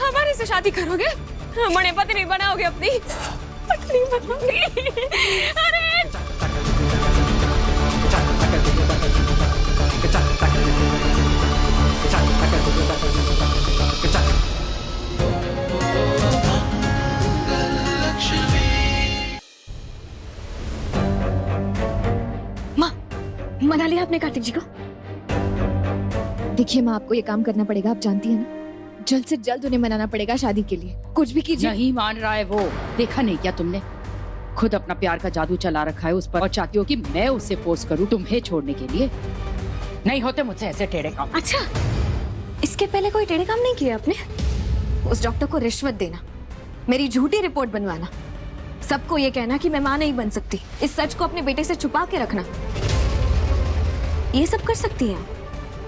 हमारे से शादी करोगे? मने पत्नी बनाओगे अपनी? पत्नी बनाओगे? अरे माँ, मना लिया आपने कार्तिक जी को? देखिए माँ, आपको ये काम करना पड़ेगा, आप जानती हैं ना। जल्द से जल्द उन्हें मनाना पड़ेगा शादी के लिए। कुछ भी कीजिए। नहीं मान रहा है वो। देखा नहीं क्या तुमने? खुद अपना प्यार का जादू चला रखा है उस पर और चाहती हो कि मैं उससे फोर्स करूं तुम्हें छोड़ने के लिए। नहीं होते मुझसे ऐसे टेढ़े काम। अच्छा, इसके पहले कोई टेढ़े काम नहीं किया आपने? उस डॉक्टर को रिश्वत देना, मेरी झूठी रिपोर्ट बनवाना, सबको ये कहना कि मैं मां नहीं बन सकती, इस सच को अपने बेटे से छुपा के रखना, ये सब कर सकती हैं,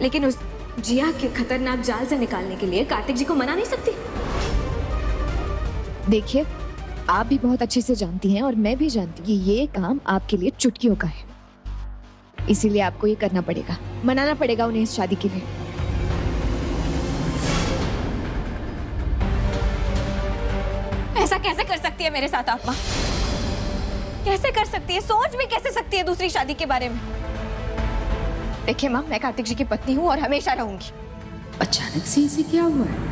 लेकिन उस जिया के खतरनाक जाल से निकालने के लिए कार्तिक जी को मना नहीं सकती। देखिए, आप भी बहुत अच्छे से जानती हैं और मैं भी जानती हूँ कि ये काम आपके लिए चुटकियों का है, इसीलिए आपको ये करना पड़ेगा, मनाना पड़ेगा उन्हें इस शादी के लिए। ऐसा कैसे कर सकती है मेरे साथ आप माँ? कैसे कर सकती है? सोच भी कैसे सकती है दूसरी शादी के बारे में? देखिए माँ, मैं कार्तिक जी की पत्नी हूँ और हमेशा रहूंगी। अचानक से इसे क्या हुआ है?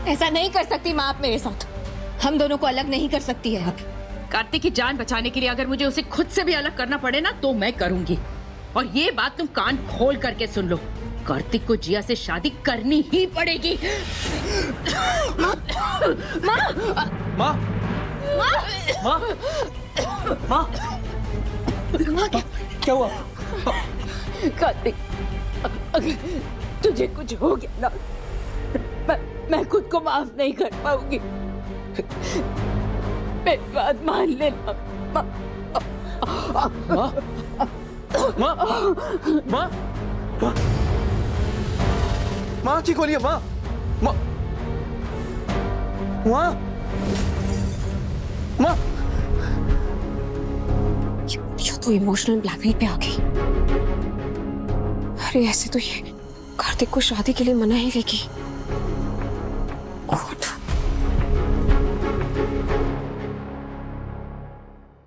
ऐसा नहीं कर सकती माँ आप मेरे साथ, हम दोनों को अलग नहीं कर सकती है आप। कार्तिक की जान बचाने के लिए अगर मुझे उसे खुद से भी अलग करना पड़े ना तो मैं करूंगी। और ये बात तुम कान खोल करके सुन लो, कार्तिक को जिया से शादी करनी ही पड़ेगी। माँ, माँ, माँ, माँ, माँ, माँ, क्या हुआ? कार्तिक, अगर तुझे कुछ हो गया ना, मैं खुद को माफ नहीं कर पाऊंगी। मेरी बात मान लेना। माँ, माँ, माँ, माँ, माँ, माँ की खोलिए माँ, माँ, माँ, माँ। ये तो इमोशनल ब्लैकमेल पे आ गई। अरे ऐसे तो ये कार्तिक को शादी के लिए मना ही लेगी।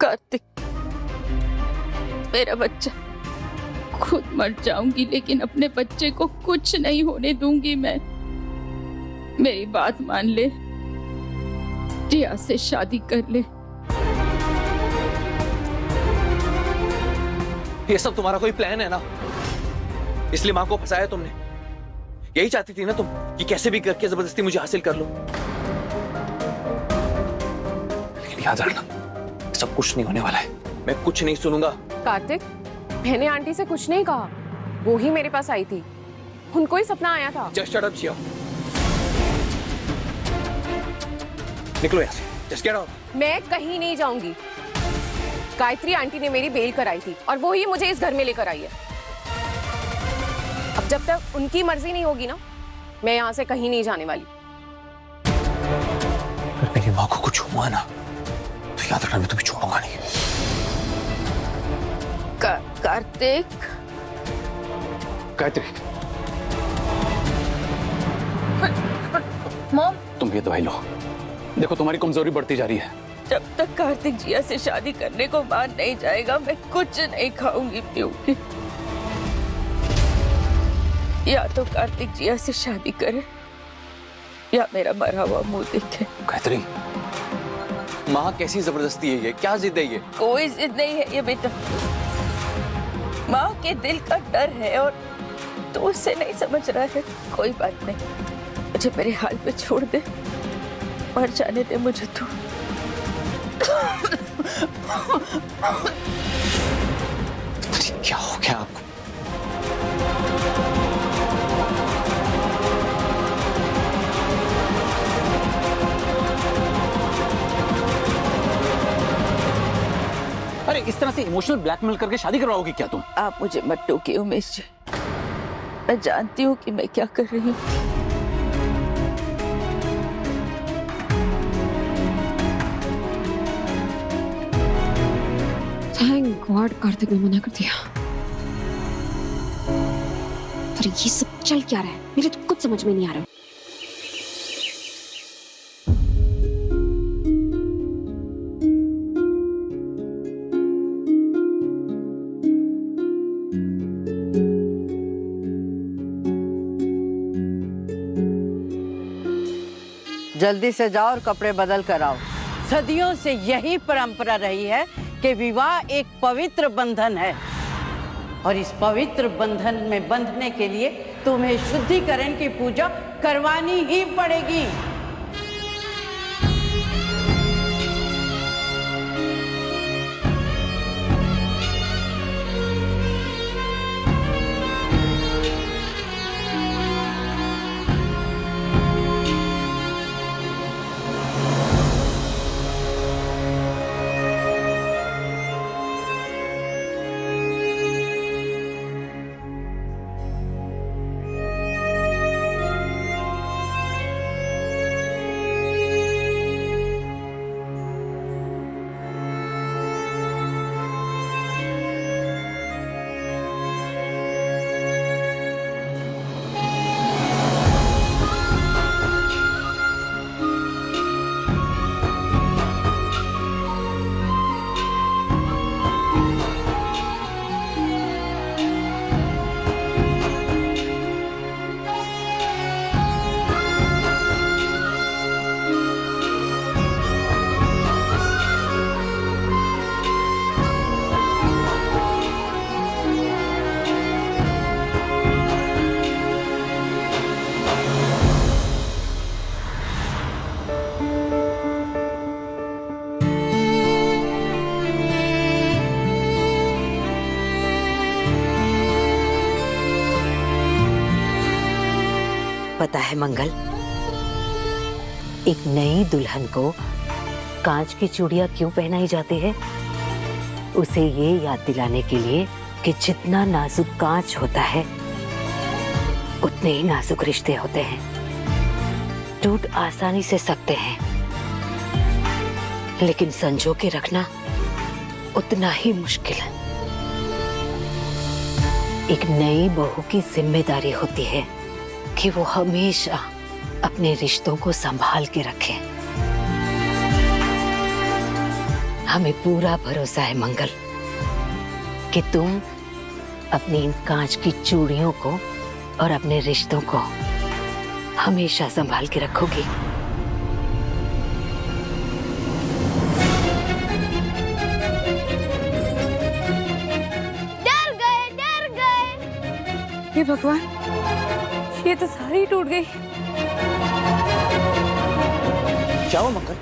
कार्तिक, मेरा बच्चा, खुद मर जाऊंगी लेकिन अपने बच्चे को कुछ नहीं होने दूंगी मैं। मेरी बात मान ले, जिया से शादी कर ले। ये सब तुम्हारा कोई प्लान है ना, इसलिए माँ को फंसाया तुमने। यही चाहती थी ना तुम कि कैसे भी करके जबरदस्ती मुझे हासिल कर लो। लेकिन याद रखना, सब कुछ नहीं होने वाला है, मैं कुछ नहीं सुनूंगा। कार्तिक, मैंने आंटी से कुछ नहीं कहा, वो ही मेरे पास आई थी, उनको ही सपना आया था। जस्ट शट अप जिया, निकलो यहाँ से, जस्ट गेट आउट। मैं कहीं नहीं जाऊंगी। गायत्री आंटी ने मेरी बेल कराई थी और वो ही मुझे इस घर में लेकर आई है। अब जब तक उनकी मर्जी नहीं होगी ना, मैं यहाँ से कहीं नहीं जाने वाली। अगर मेरी माँ को कुछ हुआ ना तो याद रखना, मैं तुम्हें छोड़ूंगा नहीं। कार्तिक, गायत्री, मॉम, तुम ये दवाई लो, देखो तुम्हारी कमजोरी बढ़ती जा रही है। जब तक कार्तिक जिया से शादी करने को मान नहीं जाएगा मैं कुछ नहीं खाऊंगी पीऊंगी। या तो कार्तिक जिया से शादी करे या मेरा मरा हुआ मुंह देखे। गायत्री, माँ कैसी जबरदस्ती है ये? क्या जिद है ये? कोई जिद नहीं है ये बेटा, माँ के दिल का डर है और तो उससे नहीं समझ रहा है। कोई बात नहीं, मुझे मेरे हाल पे छोड़ दे, मर जाने दे मुझे तू। क्या हो गया आपको? अरे इस तरह से इमोशनल ब्लैकमेल करके शादी करवाओगी क्या तुम? आप मुझे मत टोकिए उमेश जी, मैं जानती हूँ कि मैं क्या कर रही हूँ। थैंक गॉड कार्तिक ने मना कर दिया। पर ये सब चल क्या रहा है, मेरे तो कुछ समझ में नहीं आ रहा। जल्दी से जाओ और कपड़े बदल कर आओ। सदियों से यही परंपरा रही है कि विवाह एक पवित्र बंधन है और इस पवित्र बंधन में बंधने के लिए तुम्हें शुद्धिकरण की पूजा करवानी ही पड़ेगी। पता है मंगल, एक नई दुल्हन को कांच की चूड़ियां क्यों पहनाई जाती है? उसे ये याद दिलाने के लिए कि जितना नाजुक कांच होता है उतने ही नाजुक रिश्ते होते हैं, टूट आसानी से सकते हैं, लेकिन संजो के रखना उतना ही मुश्किल है। एक नई बहू की जिम्मेदारी होती है कि वो हमेशा अपने रिश्तों को संभाल के रखे। हमें पूरा भरोसा है मंगल कि तुम अपनी इन कांच की चूड़ियों को और अपने रिश्तों को हमेशा संभाल के रखोगी। डर गए। हे भगवान, ये तो सारी टूट गई। क्या हुआ मंगल?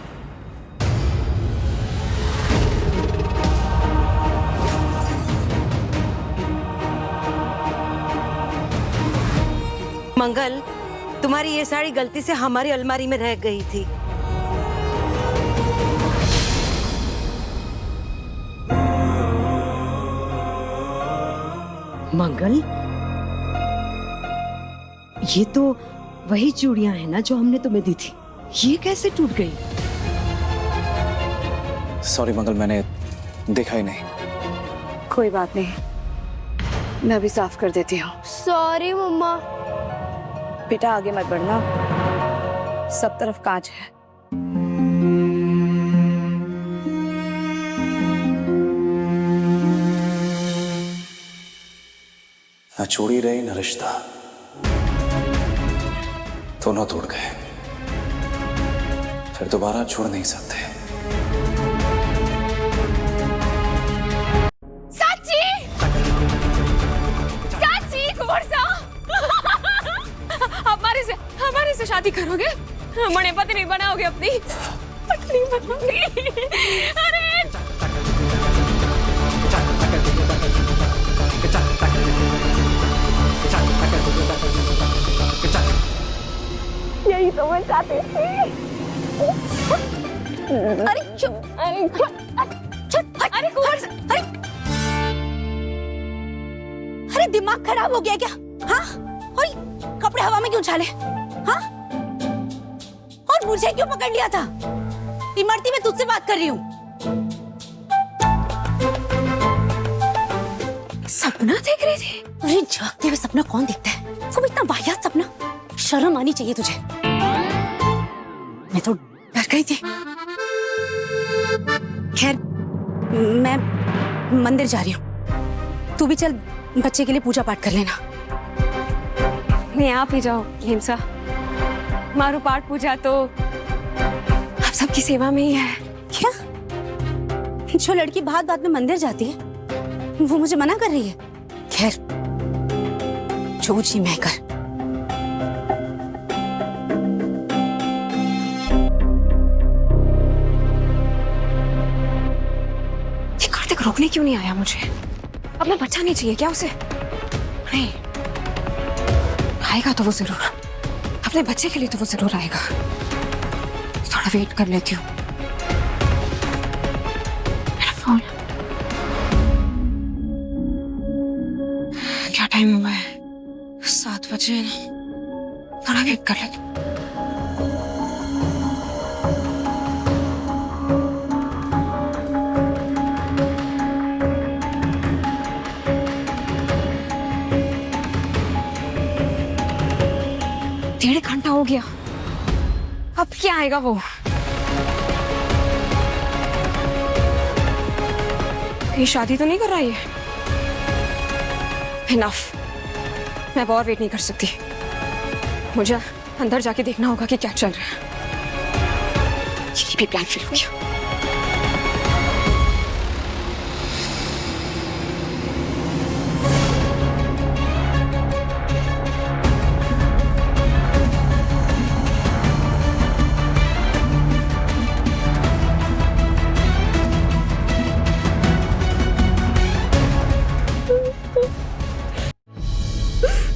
मंगल, तुम्हारी ये साड़ी गलती से हमारी अलमारी में रह गई थी। मंगल, ये तो वही चूड़ियां हैं ना जो हमने तुम्हें दी थी। ये कैसे टूट गई? सॉरी मंगल, मैंने देखा ही नहीं। कोई बात नहीं, मैं अभी साफ कर देती हूँ। सॉरी मम्मा। बेटा आगे मत बढ़ना, सब तरफ कांच है। न चूड़ी रही न रिश्ता, दोनों टूट गए। फिर दोबारा छोड़ नहीं सकते। हमारे से शादी करोगे? मणे पत्नी बनाओगे अपनी? पत्नी बनाओगे? अरे यही तो मैं चाहती थी। अरे चुप, अरे चुप, अरे अरे अरे दिमाग खराब हो गया क्या? हाँ? और कपड़े हवा में क्यों उछाले? हाँ? और मुझे क्यों पकड़ लिया था? इमरती, मैं तुझसे बात कर रही हूँ। सपना देख रही थी? अरे जागते हुए सपना कौन देखता है? वो भी इतना वाहियात सपना। शर्म आनी चाहिए तुझे। मैं तो डर गई थी। खैर मैं मंदिर जा रही हूँ, तू भी चल बच्चे के लिए पूजा पाठ कर लेना। नहीं, आप ही जाओ हिमसा। मारू पाठ पूजा तो आप सबकी सेवा में ही है। क्या? जो लड़की बात बात में मंदिर जाती है वो मुझे मना कर रही है? खैर जो जी मैं कर। ये कार्तिक रोकने क्यों नहीं आया मुझे? अब मैं बचानी चाहिए क्या उसे? नहीं, आएगा तो वो जरूर। अपने बच्चे के लिए तो वो जरूर आएगा। थोड़ा वेट कर लेती हूँ। मेरा फोन। क्या टाइम हुआ है? 7 बजे। थोड़ा वेट कर लेती हूँ। डेढ़ घंटा हो गया, अब क्या आएगा वो? ये शादी तो नहीं कर रहा है? इनफ, मैं अब और वेट नहीं कर सकती। मुझे अंदर जाके देखना होगा कि क्या चल रहा है। ये भी प्लान फेल हो गया।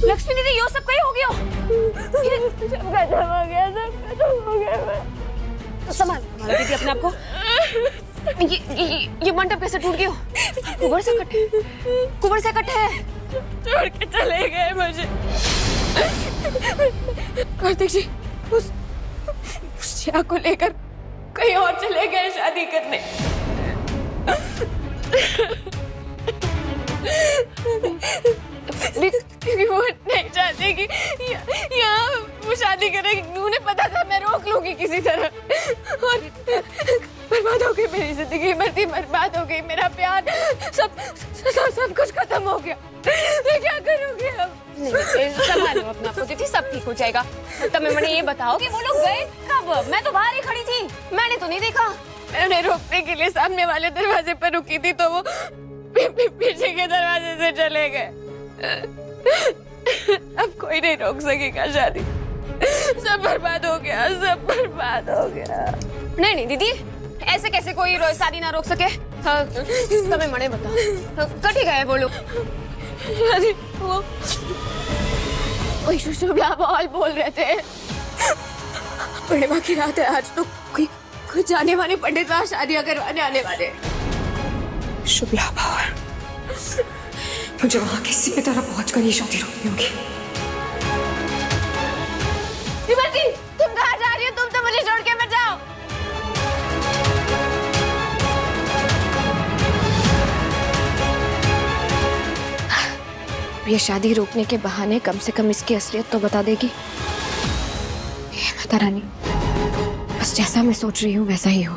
लक्ष्मी दीदी, यो सब कहीं हो गया। तो संभाल दीदी अपने आप को। ये मंडप कैसे टूट गया? कुंवर से कट है। कुंवर से कट है। छोड़ के चले गए मुझे। कार्तिक जी उस चिया को लेकर कहीं और चले गए शादी करने। वो नहीं चाहते कि यहाँ वो शादी करेगी। उन्हें पता था मैं रोक लूंगी किसी तरह, और बर्बाद हो गई मेरी जिंदगी। मर्जी बर्बाद हो गई, मेरा प्यार, सब कुछ खत्म हो गया। मैं क्या करूंगी अब? नहीं, संभालो अपना आप दीदी, सब ठीक हो जाएगा। तब मैंने ये बताओ कि वो लोग गए कब? मैं तो बाहर ही खड़ी थी, मैंने तो नहीं देखा। मैं उन्हें रोकने के लिए सामने वाले दरवाजे पर रुकी थी तो वो पीछे के दरवाजे से चले गए। अब कोई नहीं रोक सकेगा शादी। सब बर्बाद हो गया, सब बर्बाद हो गया। नहीं नहीं दीदी, ऐसे कैसे कोई शादी ना रोक सके? तुम्हें मने बता, कटी गए वो लोग? शादी वो शुभ लाभ बोल रहे थे। पूर्णिमा की रात है आज, तो कोई जाने वाले पंडित वहां शादियां करवाने आने वाले। शुभ लाभ, मुझे वहां किसी भी तरह पहुंचकर ये शादी रोकनी होगी। विमलती, तुम कहाँ जा रही हो? तुम तो मुझे छोड़ के मत जाओ। ये शादी रोकने के बहाने कम से कम इसकी असलियत तो बता देगी। माता रानी, बस जैसा मैं सोच रही हूँ वैसा ही हो।